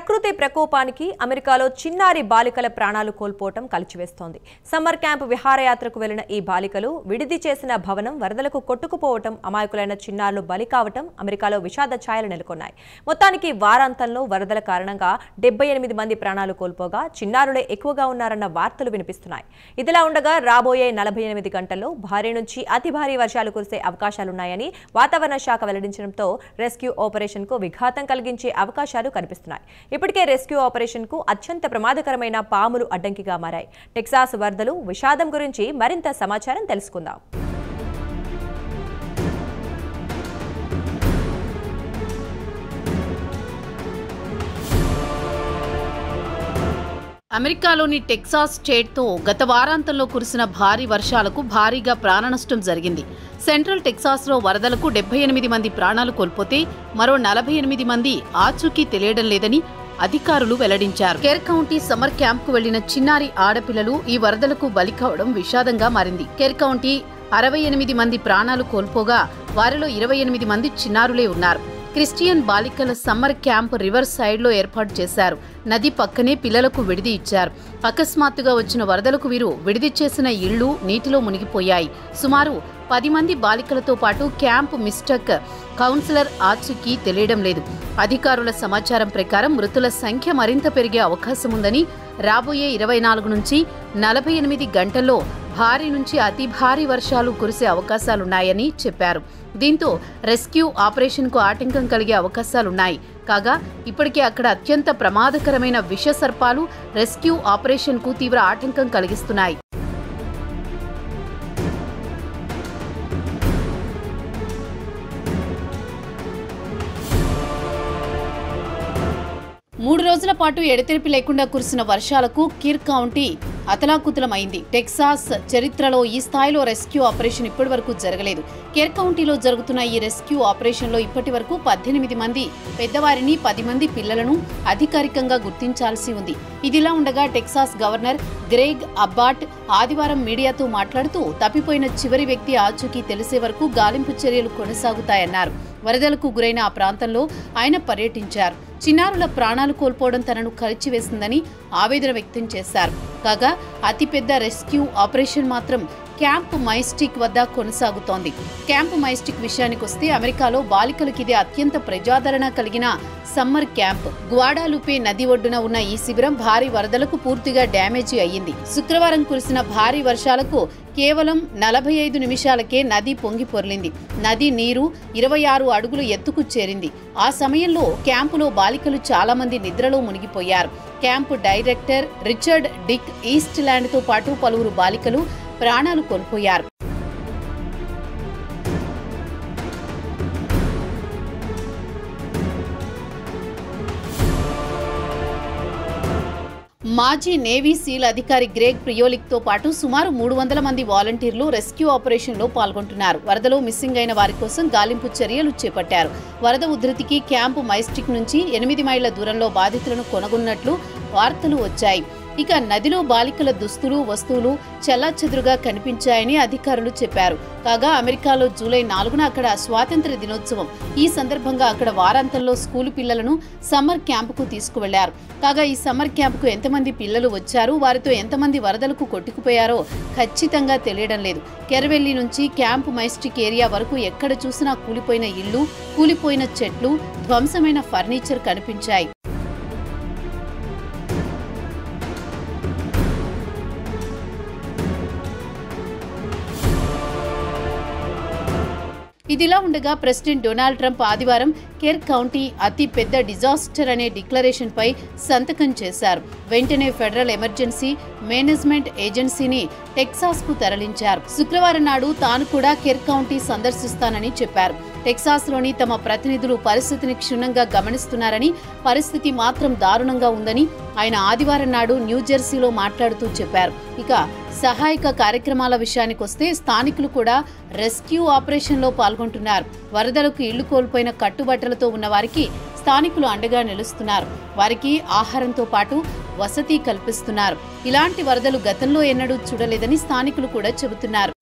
ప్రకృతి ప్రకోపానికి అమెరికాలో చిన్నారి బాలికల ప్రాణాలు కోల్పోవటం కలిచివేస్తోంది. సమ్మర్ క్యాంప్ విహారయాత్రకు వెళ్లిన ఈ బాలికలు విడిది చేసిన భవనం వరదలకు కొట్టుకుపోవటం, అమాయకులైన చిన్నారులు బలి కావటం అమెరికాలో విషాద ఛాయలు నెలకొన్నాయి. మొత్తానికి వారాంతంలో వరదల కారణంగా 78 మంది ప్రాణాలు కోల్పోగా చిన్నారులే ఎక్కువగా ఉన్నారన్న వార్తలు వినిపిస్తున్నాయి. ఇదిలా ఉండగా రాబోయే 48 గంటల్లో భారీ నుంచి అతి భారీ వర్షాలు కురిసే అవకాశాలున్నాయని వాతావరణ శాఖ వెల్లడించడంతో రెస్క్యూ ఆపరేషన్కు విఘాతం కలిగించే అవకాశాలు కనిపిస్తున్నాయి. ఇప్పటికే రెస్క్యూ ఆపరేషన్ కు అత్యంత ప్రమాదకరమైన పాములు అడ్డంకిగా మారాయి. టెక్సాస్ వరదలు విషాదం గురించి మరింత సమాచారం తెలుసుకుందాం. అమెరికాలోని టెక్సాస్ స్టేట్తో గత వారాంతంలో కురిసిన భారీ వర్షాలకు భారీగా ప్రాణనష్టం జరిగింది. సెంట్రల్ టెక్సాస్లో వరదలకు 78 మంది ప్రాణాలు కోల్పోతే మరో 48 మంది ఆచూకీ తెలియడం లేదని అధికారులు వెల్లడించారు. కేర్ కౌంటీ సమ్మర్ క్యాంప్కు వెళ్లిన చిన్నారి ఆడపిల్లలు ఈ వరదలకు బలి కావడం విషాదంగా మారింది. కేర్ కౌంటీ 68 మంది ప్రాణాలు కోల్పోగా వారిలో 28 మంది చిన్నారులే ఉన్నారు. క్రిస్టియన్ బాలికల సమ్మర్ క్యాంప్ రివర్ సైడ్ లో ఏర్పాటు చేశారు. నది పక్కనే పిల్లలకు విడిది ఇచ్చారు. అకస్మాత్తుగా వచ్చిన వరదలకు వీరు విడిది చేసిన ఇళ్లు నీటిలో మునిగిపోయాయి. సుమారు 10 మంది బాలికలతో పాటు క్యాంప్ మిస్టక్ కౌన్సిలర్ ఆచూకీ తెలియడం లేదు. అధికారుల సమాచారం ప్రకారం మృతుల సంఖ్య మరింత పెరిగే అవకాశం ఉందని, రాబోయే 24 నుంచి 48 గంటల్లో భారీ నుంచి అతి భారీ వర్షాలు కురిసే అవకాశాలున్నాయని చెప్పారు. దీంతో రెస్క్యూ ఆపరేషన్కు ఆటంకం కలిగే అవకాశాలున్నాయి. కాగా ఇప్పటికే అక్కడ అత్యంత ప్రమాదకరమైన విష సర్పాలు రెస్క్యూ ఆపరేషన్కు తీవ్ర ఆటంకం కలిగిస్తున్నాయి. మూడు రోజుల పాటు ఎడతెరిపి లేకుండా కురిసిన వర్షాలకు కిర్ కౌంటీ అతలాకుతలమైంది. టెక్సాస్ చరిత్రలో ఈ స్థాయిలో రెస్క్యూ ఆపరేషన్ ఇప్పటి వరకు జరగలేదు. కేర్ కౌంటీలో జరుగుతున్న ఈ రెస్క్యూ ఆపరేషన్లో ఇప్పటి వరకు 18 మంది పెద్దవారిని, 10 మంది పిల్లలను అధికారికంగా గుర్తించాల్సి ఉంది. ఇదిలా ఉండగా టెక్సాస్ గవర్నర్ గ్రెగ్ అబ్బాట్ ఆదివారం మీడియాతో మాట్లాడుతూ తప్పిపోయిన చివరి వ్యక్తి ఆచూకీ తెలిసే వరకు గాలింపు చర్యలు కొనసాగుతాయన్నారు. వరదలకు గురైన ఆ ప్రాంతంలో ఆయన పర్యటించారు. చిన్నారుల ప్రాణాలు కోల్పోవడం తనను కలిచివేసిందని ఆవేదన వ్యక్తం చేశారు. కాగా అతిపెద్ద రెస్క్యూ ఆపరేషన్ మాత్రం క్యాంప్ మైస్టిక్ వద్ద కొనసాగుతోంది. క్యాంప్ మైస్టిక్ విషయానికొస్తే అమెరికాలో బాలికలకు ఇదే అత్యంత ప్రజాదరణ కలిగిన సమ్మర్ క్యాంప్. గ్వాడాలుపే నది ఒడ్డున ఉన్న ఈ శిబిరం భారీ వరదలకు పూర్తిగా డ్యామేజీ అయ్యింది. శుక్రవారం కురిసిన భారీ వర్షాలకు కేవలం 45 నిమిషాలకే నది పొంగి పొర్లింది. నది నీరు 26 అడుగులు ఎత్తుకు చేరింది. ఆ సమయంలో క్యాంపులో బాలికలు చాలా మంది నిద్రలో మునిగిపోయారు. Camp director Richard Dick Eastland తో పాటు పలువురు బాలికలు ప్రాణాలు కోల్పోయారు. మాజీ నేవీ సీల్ అధికారి గ్రెగ్ ప్రియోలిక్ తో పాటు సుమారు 300 మంది వాలంటీర్లు రెస్క్యూ ఆపరేషన్ లో పాల్గొంటున్నారు. వరదలో మిస్సింగ్ అయిన వారి కోసం గాలింపు చర్యలు చేపట్టారు. వరద ఉధృతికి క్యాంపు మైస్టిక్ నుంచి 8 మైళ్ల దూరంలో బాధితులను కొనుగొన్నట్లు వార్తలు వచ్చాయి. ఇక నదిలో బాలికల దుస్తులు, వస్తువులు చెల్లాచెదురుగా కనిపించాయని అధికారులు చెప్పారు. కాగా అమెరికాలో జూలై 4న అక్కడ స్వాతంత్ర్య దినోత్సవం. ఈ సందర్భంగా అక్కడ వారాంతంలో స్కూలు పిల్లలను సమ్మర్ క్యాంపుకు తీసుకువెళ్లారు. కాగా ఈ సమ్మర్ క్యాంపుకు ఎంతమంది పిల్లలు వచ్చారు, వారితో ఎంతమంది వరదలకు కొట్టుకుపోయారో ఖచ్చితంగా తెలియడం లేదు. కెరవెల్లి నుంచి క్యాంపు మైస్టిక్ ఏరియా వరకు ఎక్కడ చూసినా కూలిపోయిన ఇళ్లు, కూలిపోయిన చెట్లు, ధ్వంసమైన ఫర్నిచర్ కనిపించాయి. ఇదిలా ఉండగా ప్రెసిడెంట్ డొనాల్డ్ ట్రంప్ ఆదివారం కేర్ కౌంటీ అతి పెద్ద డిజాస్టర్ అనే డిక్లరేషన్ పై సంతకం చేశారు. వెంటనే ఫెడరల్ ఎమర్జెన్సీ మేనేజ్మెంట్ ఏజెన్సీని టెక్సాస్ కు తరలించారు. శుక్రవారం నాడు తాను కూడా కేర్ కౌంటీ సందర్శిస్తానని చెప్పారు. టెక్సాస్ లోని తమ ప్రతినిధులు పరిస్థితిని క్షుణ్ణంగా గమనిస్తున్నారని, పరిస్థితి మాత్రం దారుణంగా ఉందని ఆయన ఆదివారం నాడు న్యూజెర్సీలో మాట్లాడుతూ చెప్పారు. ఇక సహాయక కార్యక్రమాల విషయానికొస్తే స్థానికులు కూడా రెస్క్యూ ఆపరేషన్ లో పాల్గొంటున్నారు. వరదలకు ఇళ్లు కోల్పోయిన కట్టుబట్టలతో ఉన్న వారికి స్థానికులు అండగా నిలుస్తున్నారు. వారికి ఆహారంతో పాటు వసతి కల్పిస్తున్నారు. ఇలాంటి వరదలు గతంలో ఎన్నడూ చూడలేదని స్థానికులు కూడా చెబుతున్నారు.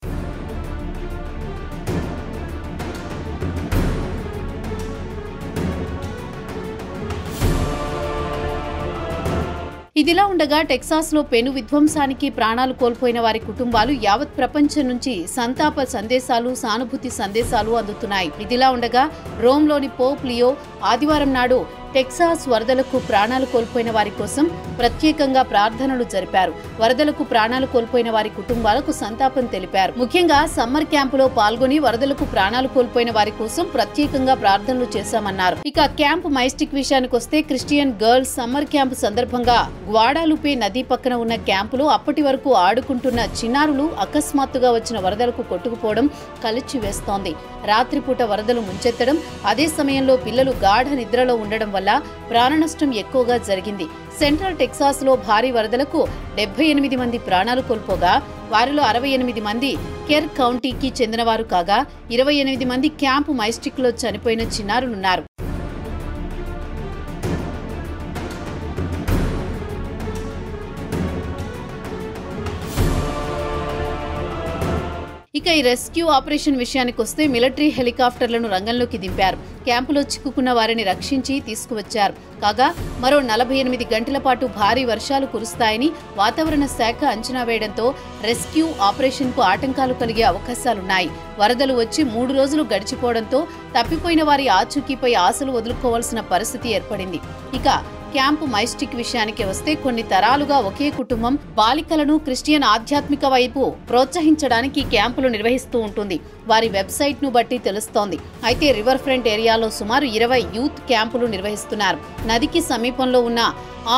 ఇదిలా ఉండగా టెక్సాస్లో పెను విధ్వంసానికి ప్రాణాలు కోల్పోయిన వారి కుటుంబాలు యావత్ ప్రపంచం నుంచి సంతాప సందేశాలు, సానుభూతి సందేశాలు అందుతున్నాయి. ఇదిలా ఉండగా రోమ్లోని పోప్ లియో ఆదివారం నాడు టెక్సాస్ వరదలకు ప్రాణాలు కోల్పోయిన వారి కోసం ప్రత్యేకంగా ప్రార్థనలు జరిపారు. వరదలకు ప్రాణాలు కోల్పోయిన వారి కుటుంబాలకు సంతాపం తెలిపారు. ముఖ్యంగా సమ్మర్ క్యాంపులో పాల్గొని వరదలకు ప్రాణాలు కోల్పోయిన వారి కోసం ప్రత్యేకంగా ప్రార్థనలు చేశామన్నారు. ఇక క్యాంప్ మైస్టిక్ విషయానికి వస్తే క్రిస్టియన్ గర్ల్స్ సమ్మర్ క్యాంప్ సందర్భంగా గ్వాడాలుపే నది పక్కన ఉన్న క్యాంపులో అప్పటి వరకు ఆడుకుంటున్న చిన్నారులు అకస్మాత్తుగా వచ్చిన వరదలకు కొట్టుకుపోవడం కలిచివేస్తోంది. రాత్రిపూట వరదలు ముంచెత్తడం, అదే సమయంలో పిల్లలు గాఢ నిద్రలో ఉండడం వల్ల ప్రాణనష్టం ఎక్కువగా జరిగింది. సెంట్రల్ టెక్సాస్ లో భారీ వరదలకు 78 మంది ప్రాణాలు కోల్పోగా వారిలో 68 మంది కెర్ కౌంటీకి చెందినవారు కాగా 28 మంది క్యాంపు మైస్టిక్ లో చనిపోయిన చిన్నారులున్నారు. ఇక ఈ రెస్క్యూ ఆపరేషన్ విషయానికి వస్తే మిలిటరీ హెలికాప్టర్లను రంగంలోకి దింపారు. క్యాంపులో చిక్కుకున్న వారిని రక్షించి తీసుకువచ్చారు. కాగా మరో 48 గంటల పాటు భారీ వర్షాలు కురుస్తాయని వాతావరణ శాఖ అంచనా వేయడంతో రెస్క్యూ ఆపరేషన్కు ఆటంకాలు కలిగే అవకాశాలున్నాయి. వరదలు వచ్చి 3 రోజులు గడిచిపోవడంతో తప్పిపోయిన వారి ఆచూకీపై ఆశలు వదులుకోవాల్సిన పరిస్థితి ఏర్పడింది. ఇక క్యాంపు మైస్టిక్ విషయానికి వస్తే కొన్ని తరాలుగా ఒకే కుటుంబం బాలికలను క్రిస్టియన్ ఆధ్యాత్మిక వైపు ప్రోత్సహించడానికి క్యాంపులు నిర్వహిస్తూ ఉంటుంది. వారి వెబ్సైట్ ను బట్టి తెలుస్తోంది. అయితే రివర్ ఫ్రంట్ ఏరియాలో సుమారు 20 యూత్ క్యాంపులు నిర్వహిస్తున్నారు. నదికి సమీపంలో ఉన్న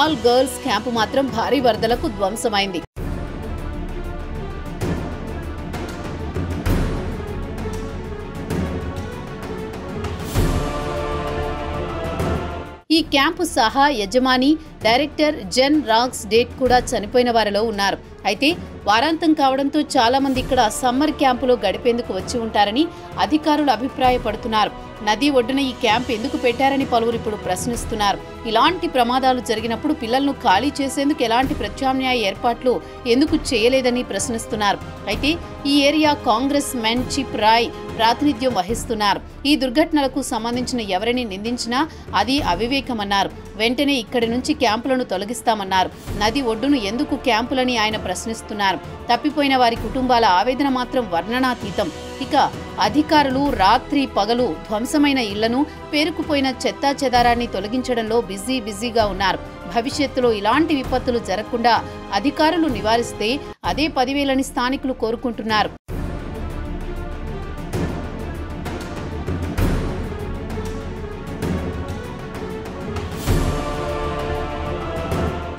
ఆల్ గర్ల్స్ క్యాంపు మాత్రం భారీ వరదలకు ధ్వంసమైంది. ఈ క్యాంపు సహా యజమాని డైరెక్టర్ జెన్ రాక్స్ డేట్ కూడా చనిపోయిన వారిలో ఉన్నారు. అయితే వారాంతం కావడంతో చాలా మంది ఇక్కడ సమ్మర్ క్యాంపులో గడిపేందుకు వచ్చి ఉంటారని అధికారులు అభిప్రాయపడుతున్నారు. నది ఒడ్డున ఈ క్యాంప్ ఎందుకు పెట్టారని పలువురు ఇప్పుడు ప్రశ్నిస్తున్నారు. ఇలాంటి ప్రమాదాలు జరిగినప్పుడు పిల్లలను ఖాళీ చేసేందుకు ఎలాంటి ప్రత్యామ్నాయ ఏర్పాట్లు ఎందుకు చేయలేదని ప్రశ్నిస్తున్నారు. అయితే ఈ area congressman Chip Roy ప్రాతినిధ్యం వహిస్తున్నారు. ఈ దుర్ఘటనలకు సంబంధించిన ఎవరిని నిందించినా అది అవివేకమన్నారు. వెంటనే ఇక్కడి నుంచి క్యాంపులను తొలగిస్తామన్నారు. నది ఒడ్డును ఎందుకు క్యాంపులని ఆయన ప్రశ్నిస్తున్నారు. తప్పిపోయిన వారి కుటుంబాల ఆవేదన మాత్రం వర్ణనాతీతం. ఇక అధికారులు రాత్రి పగలు ధ్వంసమైన ఇళ్లను, పేరుకుపోయిన చెత్తా చెదారాన్ని తొలగించడంలో బిజీగా ఉన్నారు. భవిష్యత్తులో ఇలాంటి విపత్తులు జరగకుండా అధికారులు నివారిస్తే అదే 10,000 స్థానికులు కోరుకుంటున్నారు.